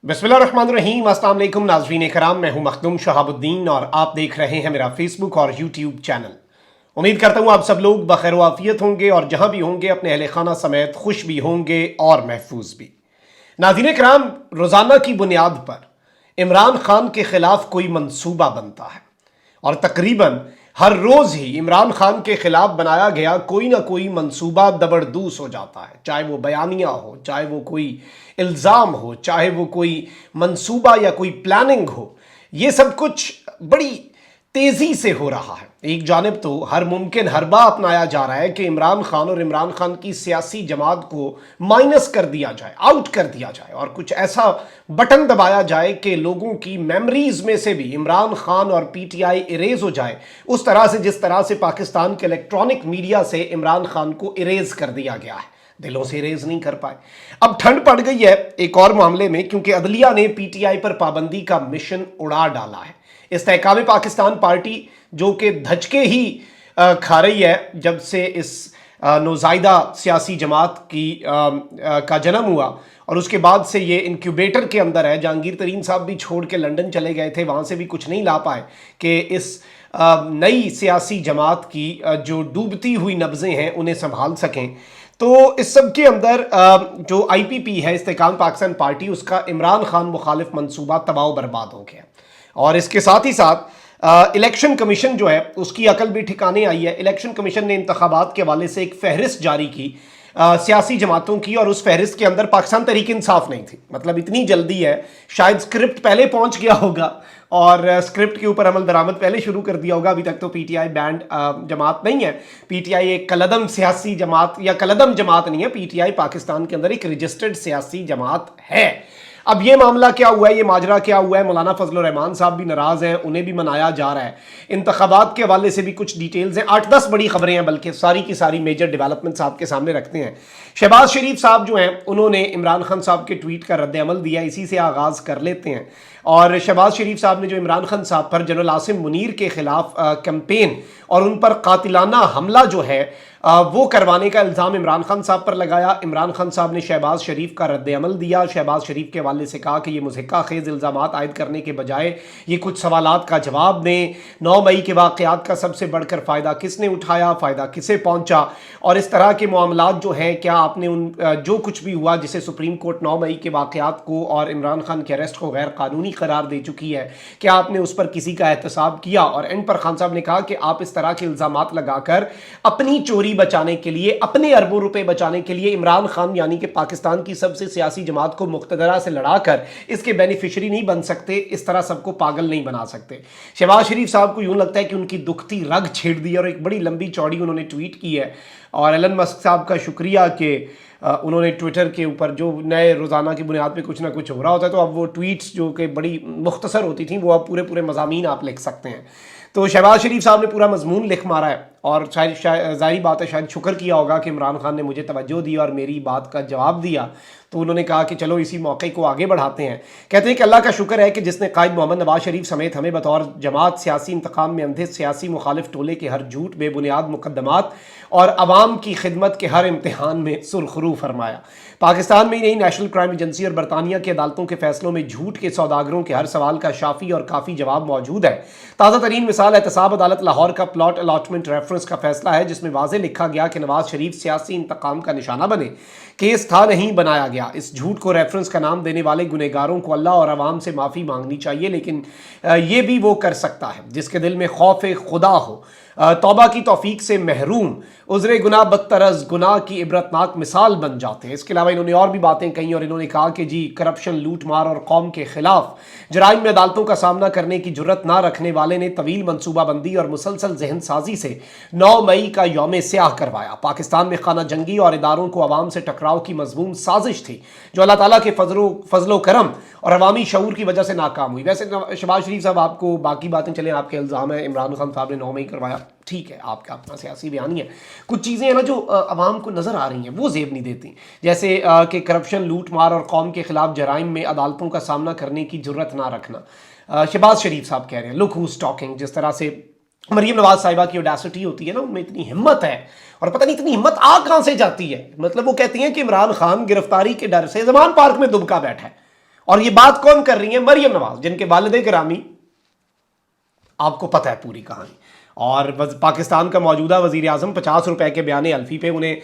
बिस्मिल्लाहिर्रहमानिर्रहीम। अस्सलाम वालेकुम नाज़रीन कराम, मैं हूं मखदूम शहाबुद्दीन और आप देख रहे हैं मेरा फेसबुक और यूट्यूब चैनल। उम्मीद करता हूं आप सब लोग बखैर वाफियत होंगे और जहां भी होंगे अपने अहले खाना समेत खुश भी होंगे और महफूज भी। नाज़रीन कराम, रोज़ाना की बुनियाद पर इमरान खान के खिलाफ कोई मंसूबा बनता है और तकरीबन हर रोज ही इमरान खान के खिलाफ बनाया गया कोई ना कोई मंसूबा दबरदूस हो जाता है। चाहे वो बयानिया हो, चाहे वो कोई इल्ज़ाम हो, चाहे वो कोई मंसूबा या कोई प्लानिंग हो, ये सब कुछ बड़ी तेजी से हो रहा है। एक जानिब तो हर मुमकिन हरबा अपनाया जा रहा है कि इमरान खान और इमरान खान की सियासी जमात को माइनस कर दिया जाए, आउट कर दिया जाए और कुछ ऐसा बटन दबाया जाए कि लोगों की मेमोरीज में से भी इमरान खान और पीटीआई इरेज हो जाए, उस तरह से जिस तरह से पाकिस्तान के इलेक्ट्रॉनिक मीडिया से इमरान खान को इरेज कर दिया गया है। दिलों से इरेज नहीं कर पाए। अब ठंड पड़ गई है एक और मामले में, क्योंकि अदलिया ने पीटीआई पर पाबंदी का मिशन उड़ा डाला है। इस्तेहकाम पाकिस्तान पार्टी जो कि धचके ही खा रही है जब से इस नौज़ायदा सियासी जमात का जन्म हुआ और उसके बाद से ये इंक्यूबेटर के अंदर है। जहांगीर तरीन साहब भी छोड़ के लंदन चले गए थे, वहाँ से भी कुछ नहीं ला पाए कि इस नई सियासी जमात की जो डूबती हुई नब्ज़ें हैं उन्हें संभाल सकें। तो इस सब के अंदर जो आईपीपी है, इस्तेहकाम पाकिस्तान पार्टी, उसका इमरान खान मुखालिफ मंसूबा तबाह बर्बाद हो गया और इसके साथ ही साथ इलेक्शन कमीशन जो है उसकी अकल भी ठिकाने आई है। इलेक्शन कमीशन ने इंतखाबात के हवाले से एक फहरिस्त जारी की सियासी जमातों की, और उस फहरिस्त के अंदर पाकिस्तान तहरीक इंसाफ नहीं थी। मतलब इतनी जल्दी है, शायद स्क्रिप्ट पहले पहुंच गया होगा और स्क्रिप्ट के ऊपर अमल दरामद पहले शुरू कर दिया होगा। अभी तक तो पीटीआई बैंड जमात नहीं है। पीटीआई एक कलदम सियासी जमात या कलदम जमात नहीं है। पीटीआई पाकिस्तान के अंदर एक रजिस्टर्ड सियासी जमात है। अब ये मामला क्या हुआ है, ये माजरा क्या हुआ है, मौलाना फजलुर रहमान साहब भी नाराज हैं, उन्हें भी मनाया जा रहा है। इंतखाबात के हवाले से भी कुछ डिटेल्स हैं, 8-10 बड़ी खबरें हैं, बल्कि सारी की सारी मेजर डेवलपमेंट्स आपके सामने रखते हैं। शहबाज शरीफ साहब जो हैं उन्होंने इमरान खान साहब के ट्वीट का रद्द अमल दिया, इसी से आगाज़ कर लेते हैं। और शहबाज शरीफ साहब ने जो इमरान खान साहब पर जनरल आसिम मुनीर के खिलाफ कैंपेन और उन पर कातिलाना हमला जो है वो करवाने का इल्ज़ाम इमरान खान साहब पर लगाया। इमरान खान साहब ने शहबाज शरीफ का रद्द अमल दिया। शहबाज शरीफ के हवाले से कहा कि ये मुज़हिका खेज़ इल्ज़ामात आयद करने के बजाय ये कुछ सवालात का जवाब दें। 9 मई के वाक़यात का सबसे बढ़कर फ़ायदा किसने उठाया, फ़ायदा किसे पहुँचा, और इस तरह के मामलात जो हैं, क्या आपने उन जो कुछ भी हुआ जिसे सुप्रीम कोर्ट 9 मई के वाक़यात को और इमरान खान के अरेस्ट को गैर कानूनी करार दे चुकी है, क्या आपने उस पर किसी का एहतसाब किया। और एंड पर खान साहब ने कहा कि आप इस तरह के इल्ज़ामात लगाकर अपनी चोरी बचाने के लिए, अपने अरबों रुपए बचाने के लिए इमरान खान यानी कि पाकिस्तान की सबसे सियासी जमात को मुक्तदरा से लड़ाकर इसके बेनिफिशियरी नहीं बन सकते। इस तरह सबको पागल नहीं बना सकते। शहबाज शरीफ साहब को यूं लगता है कि उनकी दुखती रग छेड़ दी और एक बड़ी लंबी चौड़ी उन्होंने ट्वीट की है। और एलन मस्क साहब का शुक्रिया कि उन्होंने ट्विटर के ऊपर जो नए रोज़ाना की बुनियाद पे कुछ ना कुछ हो रहा होता है, तो अब वो ट्वीट्स जो कि बड़ी मुख्तसर होती थी वो अब पूरे पूरे मज़ामीन आप लिख सकते हैं। तो शहबाज शरीफ साहब ने पूरा मजमून लिख मारा है और शायद ज़ाहिर बात है शायद शुक्र किया होगा कि इमरान खान ने मुझे तवज्जो दी और मेरी बात का जवाब दिया। तो उन्होंने कहा कि चलो इसी मौके को आगे बढ़ाते हैं। कहते हैं कि अल्लाह का शुक्र है कि जिसने कायद मोहम्मद नवाज शरीफ समेत हमें बतौर जमात सियासी इंतकाम में अंधे सियासी मुखालिफ टोले के हर झूठ, बेबुनियाद मुकदमात और अवाम की खिदमत के हर इम्तिहान में सुरखरू फरमाया। पाकिस्तान में ही नहीं, नेशनल क्राइम एजेंसी और बरतानिया की अदालतों के फैसलों में झूठ के सौदागरों के हर सवाल का शाफी और काफ़ी जवाब मौजूद है। ताज़ा तरीन मिसाल एहतसाब अदालत लाहौर का प्लॉट अलॉटमेंट रेफरेंस का फैसला है, जिसमें वाज़े लिखा गया कि नवाज शरीफ सियासी इंतकाम का निशाना बने। केस था, नहीं बनाया गया। इस झूठ को रेफरेंस का नाम देने वाले गुनहगारों को अल्लाह और अवाम से माफ़ी मांगनी चाहिए, लेकिन ये भी वो कर सकता है जिसके दिल में खौफ खुदा हो, तौबा की तौफीक से महरूम, उज़्र गुनाह बदतरज गुनाह की इबरतनाक मिसाल बन जाते हैं। इसके अलावा इन्होंने और भी बातें कही और इन्होंने कहा कि जी करप्शन, लूट मार और कौम के खिलाफ जराइम में अदालतों का सामना करने की जुर्रत ना रखने वाले ने तवील मनसूबाबंदी और मुसलसल जहन साजी से 9 मई का यौम स्याह करवाया। पाकिस्तान में खाना जंगी और इदारों को अवाम से टकराव की मजमूम साजिश थी, जो अल्लाह ताला के फजलो करम और अवामी शऊर की वजह से नाकाम हुई। वैसे शहबाज शरीफ साहब, आपको बाकी बातें चलें, आपके इल्ज़ाम है इमरान खान साहब ने 9 मई करवाया, ठीक है, आपका अपना सियासी बयान है। कुछ चीज़ें हैं ना जो अवाम को नज़र आ रही हैं वो जेब नहीं देती, जैसे कि करप्शन, लूट मार और कौम के खिलाफ जराइम में अदालतों का सामना करने की जुर्रत ना रखना। शहबाज शरीफ साहब कह रहे हैं लुक हुज टॉकिंग। जिस तरह से मरीम नवाज साहिबा की ऑडेसिटी होती है ना, उनमें इतनी हिम्मत है और पता नहीं इतनी हिम्मत आ कहाँ से जाती है। मतलब वो कहती हैं कि इमरान खान गिरफ्तारी के डर से जमान पार्क में दुबका बैठा है اور یہ بات کون کر رہی ہیں؟ مریم نواز، جن کے والد گرامی آپ کو پتہ ہے پوری کہانی. اور پاکستان کا موجودہ وزیر اعظم 50 روپے کے بیان الفی پہ انہیں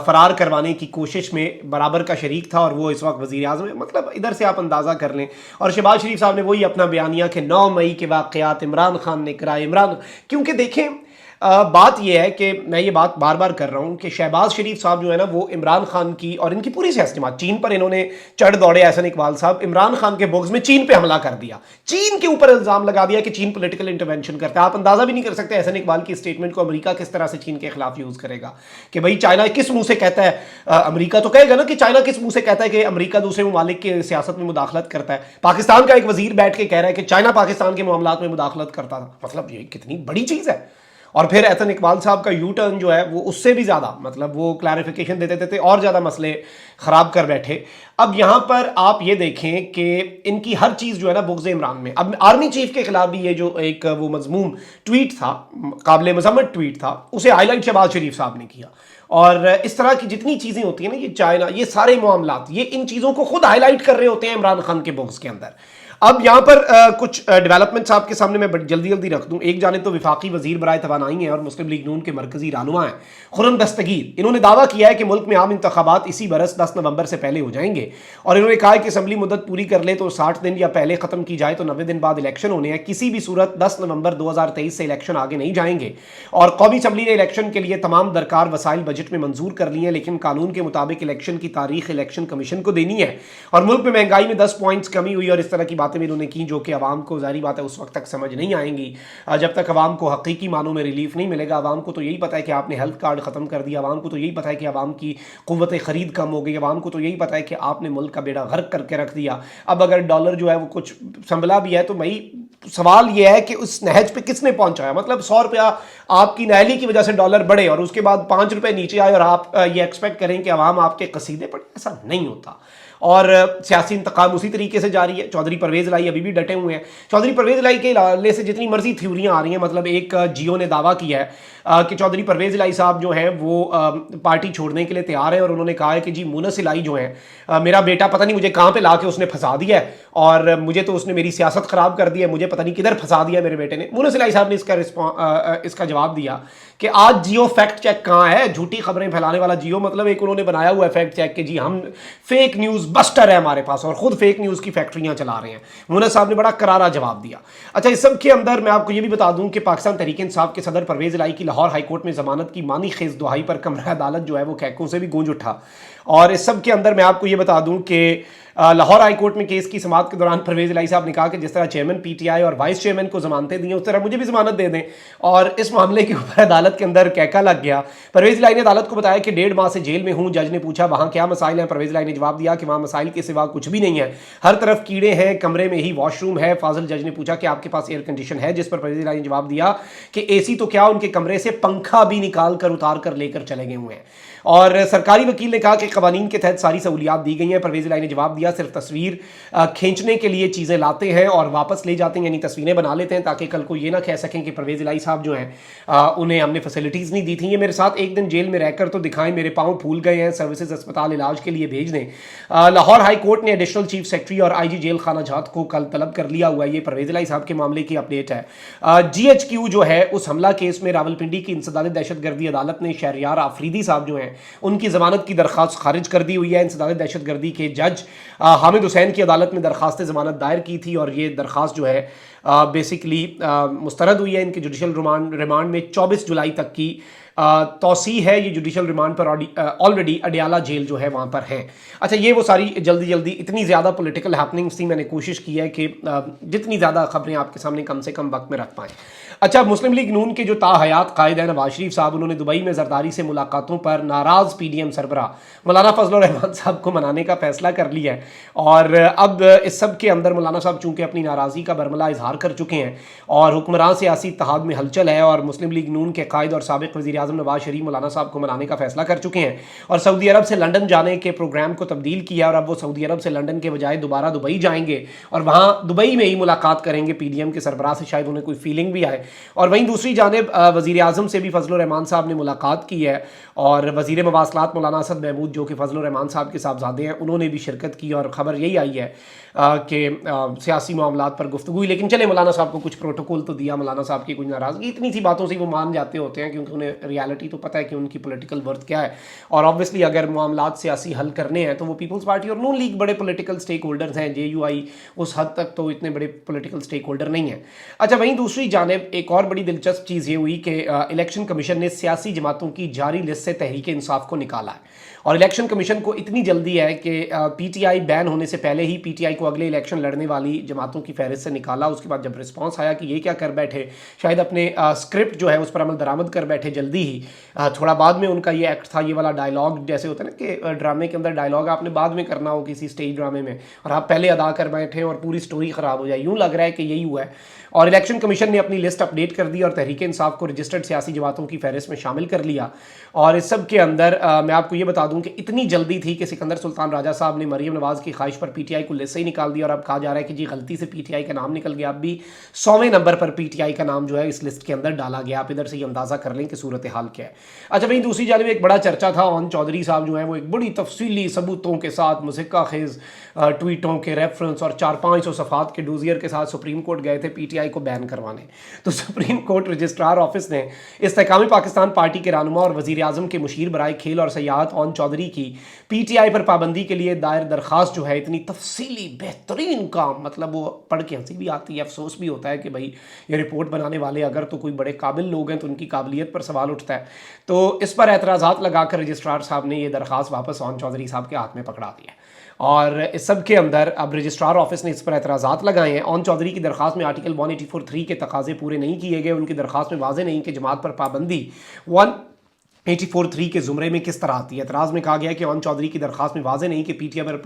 فرار کروانے کی کوشش میں برابر کا شریک تھا، اور وہ اس وقت وزیر اعظم ہے. مطلب ادھر سے آپ اندازہ کر لیں. اور شہباز شریف صاحب نے وہی اپنا بیانیہ کہ 9 مئی کے واقعات عمران خان نے کرائے. کیونکہ دیکھیں بات یہ ہے کہ میں یہ بات بار بار کر رہا ہوں کہ شہباز شریف صاحب جو ہے نا وہ عمران خان کی اور ان کی پوری سیاست جماعت، چین پر انہوں نے چڑھ دوڑے. احسن اقبال صاحب عمران خان کے بغض میں چین پہ حملہ کر دیا، چین کے اوپر الزام لگا دیا کہ چین پولیٹیکل انٹرونشن کرتا ہے. آپ اندازہ بھی نہیں کر سکتے احسن اقبال کی اسٹیٹمنٹ کو امریکہ کس طرح سے چین کے خلاف یوز کرے گا کہ بھائی چائنا کس منہ سے کہتا ہے. امریکہ تو کہے گا نا کہ چائنا کس منہ سے کہتا ہے کہ امریکہ دوسرے ممالک کی سیاست میں مداخلت کرتا ہے. پاکستان کا ایک وزیر بیٹھ کے کہہ رہا ہے کہ چائنا پاکستان کے معاملات میں مداخلت کرتا تھا. مطلب یہ کتنی بڑی چیز ہے. اور پھر احسن اقبال صاحب کا یو ٹرن جو ہے وہ اس سے بھی زیادہ، مطلب وہ کلیریفیکیشن دیتے دیتے اور زیادہ مسئلے خراب کر بیٹھے. اب یہاں پر آپ یہ دیکھیں کہ ان کی ہر چیز جو ہے نا بغض عمران میں. اب آرمی چیف کے خلاف بھی یہ جو ایک وہ مذموم ٹویٹ تھا، قابل مذمت ٹویٹ تھا، اسے ہائی لائٹ شہباز شریف صاحب نے کیا. اور اس طرح کی جتنی چیزیں ہوتی ہیں نا، یہ چائنا، یہ سارے معاملات، یہ ان چیزوں کو خود ہائی لائٹ کر رہے ہوتے ہیں عمران خان کے بغض کے اندر. اب یہاں پر کچھ ڈیولپمنٹس آپ کے سامنے میں جلدی جلدی رکھ دوں. ایک جانب تو وفاقی وزیر برائے توانائی ہیں اور مسلم لیگ نون کے مرکزی رہنما ہیں خرم دستگیر. انہوں نے دعویٰ کیا ہے کہ ملک میں عام انتخابات اسی برس 10 نومبر سے پہلے ہو جائیں گے، اور انہوں نے کہا ہے کہ اسمبلی مدت پوری کر لے تو 60 دن یا پہلے ختم کی جائے تو 90 دن بعد الیکشن ہونے ہیں. کسی بھی صورت 10 نومبر 2023 سے الیکشن آگے نہیں جائیں گے. اور قومی اسمبلی نے الیکشن کے لیے تمام درکار وسائل بجٹ میں منظور کر لی ہیں، لیکن قانون کے مطابق الیکشن کی تاریخ الیکشن کمیشن کو دینی ہے. اور ملک میں مہنگائی میں 10 پوائنٹس کمی ہوئی، اور اس طرح کی باتیں بھی انہوں نے کی جو کہ عوام کو ظاہری بات ہے اس وقت تک سمجھ نہیں آئیں گی جب تک عوام کو حقیقی معنوں میں ریلیف نہیں ملے گا. عوام کو تو یہی پتہ ہے کہ آپ نے ہیلتھ کارڈ ختم کر دیا، عوام کو تو یہی پتہ ہے کہ عوام کی قوت خرید کم ہو گئی، عوام کو تو یہی پتہ ہے کہ آپ نے ملک کا بیڑا غرق کر کے رکھ دیا. اب اگر ڈالر جو ہے وہ کچھ سنبھلا بھی ہے تو بھائی سوال یہ ہے کہ اس نہج پہ کس نے پہنچایا. مطلب 100 روپیہ آپ کی نااہلی کی وجہ سے ڈالر بڑھے اور اس کے بعد 5 روپے نیچے آئے اور آپ یہ ایکسپیکٹ کریں کہ عوام آپ کے قصیدے پڑھیں. ایسا نہیں ہوتا. اور سیاسی انتقام اسی طریقے سے جاری ہے. چودھری پرویز الہی ابھی بھی ڈٹے ہوئے ہیں. چودھری پرویز الہی کے حوالے سے جتنی مرضی تھیوریاں آ رہی ہیں، مطلب ایک جیو نے دعویٰ کیا ہے کہ چودھری پرویز الہی صاحب جو ہیں وہ پارٹی چھوڑنے کے لیے تیار ہیں، اور انہوں نے کہا ہے کہ جی مونس الہی جو ہیں، میرا بیٹا پتہ نہیں مجھے کہاں پہ لا کے اس نے پھنسا دیا ہے، اور مجھے تو اس نے میری سیاست خراب کر دی ہے، مجھے پتہ نہیں کدھر پھنسا دیا میرے بیٹے نے. مونس الہی صاحب نے اس کا جواب دیا کہ آج جیو فیکٹ چیک کہاں ہے. جھوٹی خبریں پھیلانے والا جیو، مطلب ایک انہوں نے بنایا ہوا ہے فیکٹ چیک کہ جی ہم فیک نیوز بسٹر ہے ہمارے پاس، اور خود فیک نیوز کی فیکٹریاں چلا رہے ہیں. مونس صاحب نے بڑا کرارا جواب دیا. اچھا، اس سب کے اندر میں آپ کو یہ بھی بتا دوں کہ پاکستان تحریک انصاف کے صدر پرویز الہی کی لاہور ہائی کورٹ میں ضمانت کی معنی خیز دہائی پر کمرہ عدالت جو ہے وہ کہکوں سے بھی گونج اٹھا. اور اس سب کے اندر میں آپ کو یہ بتا دوں کہ لاہور ہائی کورٹ میں کیس کی سماعت کے دوران پرویز الہی صاحب نے کہا کہ جس طرح چیئرمین پی ٹی آئی اور وائس چیئرمین کو ضمانتیں دی ہیں اس طرح مجھے بھی ضمانت دے دیں. اور اس معاملے کے اوپر عدالت کے اندر کہکا لگ گیا. پرویز الہی نے عدالت کو بتایا کہ 1.5 ماہ سے جیل میں ہوں. جج نے پوچھا وہاں کیا مسائل ہیں. پرویز الہی نے جواب دیا کہ وہاں مسائل کے سوا کچھ بھی نہیں ہے، ہر طرف کیڑے ہیں، کمرے میں ہی واش روم ہے. فاضل جج نے پوچھا کہ آپ کے پاس ایئر کنڈیشن ہے، جس پر پرویز الہی نے جواب دیا کہ اے سی تو کیا، ان کے کمرے سے پنکھا بھی نکال کر اتار کر لے کر چلے گئے ہوئے ہیں. اور سرکاری وکیل نے کہا کہ قوانین کے تحت ساری سہولیات دی گئی ہیں. پرویز الہی نے جواب دیا صرف تصویر کھینچنے کے لیے چیزیں لاتے ہیں اور واپس لے جاتے ہیں، یعنی تصویریں بنا لیتے ہیں تاکہ کل کو یہ نہ کہہ سکیں کہ پرویز الہی صاحب جو ہیں انہیں ہم نے فیسلٹیز نہیں دی تھیں. یہ میرے ساتھ ایک دن جیل میں رہ کر تو دکھائیں، میرے پاؤں پھول گئے ہیں، سروسز اسپتال علاج کے لیے بھیج دیں. لاہور ہائی کورٹ نے ایڈیشنل چیف سیکرٹری اور آئی جی جیل خانہ جات کو کل طلب کر لیا ہوا ہے. یہ پرویز الہی صاحب کے معاملے کی اپڈیٹ ہے. جی ایچ کیو جو ہے اس حملہ کیس میں راولپنڈی کی انسداد دہشت گردی عدالت نے شہریار آفریدی صاحب جو ہیں ان کی ضمانت کی درخواست خارج کر دی ہوئی ہے. انسداد دہشت گردی کے جج حامد حسین کی عدالت میں درخواست ضمانت دائر کی تھی، اور یہ درخواست جو ہے بیسیکلی مسترد ہوئی ہے. ان کے جوڈیشل ریمانڈ میں 24 جولائی تک کی توسیع ہے. یہ جوڈیشل ریمانڈ پر آلریڈی اڈیالہ جیل جو ہے وہاں پر ہے. اچھا، یہ وہ ساری جلدی اتنی زیادہ پولیٹیکل ہیپننگس تھی، میں نے کوشش کی ہے کہ جتنی زیادہ خبریں آپ کے سامنے کم سے کم وقت میں رکھ پائیں. اچھا، مسلم لیگ نون کے جو تاحیات قائد ہیں نواز شریف صاحب، انہوں نے دبئی میں زرداری سے ملاقاتوں پر ناراض پی ڈی ایم سربراہ مولانا فضل الرحمان صاحب کو منانے کا فیصلہ کر لیا ہے. اور اب اس سب کے اندر مولانا صاحب چونکہ اپنی ناراضی کا برملا اظہار کر چکے ہیں اور حکمران سیاسی اتحاد میں ہلچل ہے، اور مسلم لیگ نون کے قائد اور سابق وزیر वज़ीर-ए-आज़म नवाज शरीफ मौलाना साहब को मनाने का फैसला कर चुके हैं और सऊदी अरब से लंदन जाने के प्रोग्राम को तब्दील किया और अब वो सऊदी अरब से लंदन के बजाय दोबारा दुबई जाएंगे और वहाँ दुबई में ही मुलाकात करेंगे पीडीएम के सरबराह से, शायद उन्हें कोई फीलिंग भी आए। और वहीं दूसरी जानिब वज़ीर-ए-आज़म से भी फजल रहमान साहब ने मुलाकात की है और वज़ीर मवासलात मौलाना असद महमूद जो कि फजल रहमान साहब के साहबजादे हैं, उन्होंने भी शिरकत की और ख़बर यही आई है कि सियासी मामलात पर गुफ्तगू हुई। लेकिन चले, मौलाना साहब को कुछ प्रोटोकॉल तो दिया, मौलाना साहब की कुछ नाराज़गी, इतनी सी बातों से वो मान जाते होते हैं क्योंकि उन्हें रियलिटी तो पता है कि उनकी पॉलिटिकल वर्थ क्या है। और ऑब्वियसली अगर मामलात सियासी हल करने हैं तो वो पीपल्स पार्टी और नून लीग बड़े पॉलिटिकल स्टेक होल्डर्स हैं, JUI उस हद तक तो इतने बड़े पॉलिटिकल स्टेक होल्डर नहीं है। अच्छा, वहीं दूसरी जानिब एक और बड़ी दिलचस्प चीज़ ये हुई कि इलेक्शन कमीशन ने सियासी जमातों की जारी लिस्ट से तहरीक इंसाफ को निकाला है और इलेक्शन कमीशन को इतनी जल्दी है कि PTI बैन होने से पहले ही PTI को अगले इलेक्शन लड़ने वाली जमातों की फहरिस्त से निकाला। उसके बाद जब रिस्पांस आया कि ये क्या कर बैठे, शायद अपने स्क्रिप्ट जो है उस पर अमल दरामद कर बैठे जल्दी ही, थोड़ा बाद में उनका ये एक्ट था, ये वाला डायलॉग जैसे होता है ना कि ड्रामे के अंदर डायलॉग आपने बाद में करना हो किसी स्टेज ड्रामे में और आप पहले अदा कर बैठे और पूरी स्टोरी ख़राब हो जाए, यूँ लग रहा है कि यही हुआ है। और इलेक्शन कमीशन ने अपनी लिस्ट अपडेट कर दी और तहरीक इंसाफ को रजिस्टर्ड सियासी जमातों की फहरिस्त में शामिल कर लिया। और इस सब के अंदर मैं आपको ये बता दूं कि इतनी जल्दी थी कि सिकंदर सुल्तान राजा साहब ने मरीम नवाज़ की ख्वाहिश पर PTI को लिस्ट से ही निकाल दिया और अब कहा जा रहा है कि जी गलती से PTI का नाम निकल गया। अब भी 100वें नंबर पर PTI का नाम जो है इस लिस्ट के अंदर डाला गया। आप इधर से ही अंदाज़ा कर लें कि सूरत हाल क्या है। अच्छा, वहीं दूसरी जानिब एक बड़ा चर्चा था, ओन चौधरी साहब जो है वो एक बड़ी तफसीली सबूतों के साथ मुज़क्का खेज़ ट्वीटों के रेफरेंस और 400-500 सफ़ात के डोजियर के साथ सुप्रीम कोर्ट गए थे PTI को बैन करवाने। तो सुप्रीम कोर्ट रजिस्ट्रार ऑफिस ने इस्तेकामी पाकिस्तान पार्टी के रहनुमा और वज़ीर-ए-आज़म के मुशीर बराए खेल और सयाहत ओन चौधरी की PTI पर पाबंदी के लिए दायर दरख्वास्त जो है इतनी तफसीली बेहतरीन काम, मतलब वो पढ़ के हंसी भी आती है, अफसोस भी होता है कि भाई ये रिपोर्ट बनाने वाले अगर तो कोई बड़े काबिल लोग हैं तो उनकी काबिलियत पर सवाल उठता है। तो इस पर एतराज़ात लगाकर रजिस्ट्रार साहब ने ये दरख्वास्त वापस ओन चौधरी साहब के हाथ में पकड़ा दिया और इस सब के अंदर अब रजिस्ट्रार ऑफिस ने इस पर एतराज़ात लगाए हैं। ओन चौधरी की दरख्वास्त में आर्टिकल 184(3) के तकाजे पूरे नहीं किए गए। उनकी दरख्वास्त में वाज़ेह नहीं कि जमात पर पाबंदी 184(3) के ज़ुमरे में किस तरह आती है। एतराज़ में कहा गया कि ओन चौधरी की दरख्वास्त में वाज़ेह नहीं कि PTI पर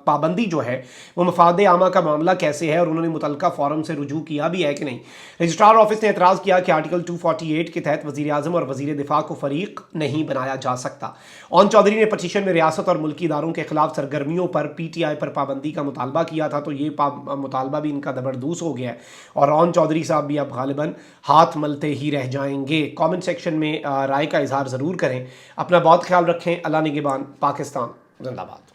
पाबंदी जो है वो मफाद आमा का मामला कैसे है और उन्होंने मुतलका फ़ोरम से रुजू किया भी है कि नहीं। रजिस्ट्रार ऑफिस ने एतराज़ किया कि आर्टिकल 248 के तहत वज़ीर-ए-आज़म और वज़ीर दिफा को फ़रीक नहीं बनाया जा सकता। ओन चौधरी ने पटिशन में रियासत और मुल्की इदारों के खिलाफ सरगर्मियों पर PTI पर पाबंदी का मुतालबा किया था, तो ये मुतालबा भी इनका ज़बरदस्त हो गया है और ओन चौधरी साहब भी अब गालिबन हाथ मलते ही रह जाएंगे। कॉमेंट सेक्शन में राय का इजहार ज़रूर करें। अपना बहुत ख्याल रखें। अल्लाह निगहबान। पाकिस्तान जिंदाबाद।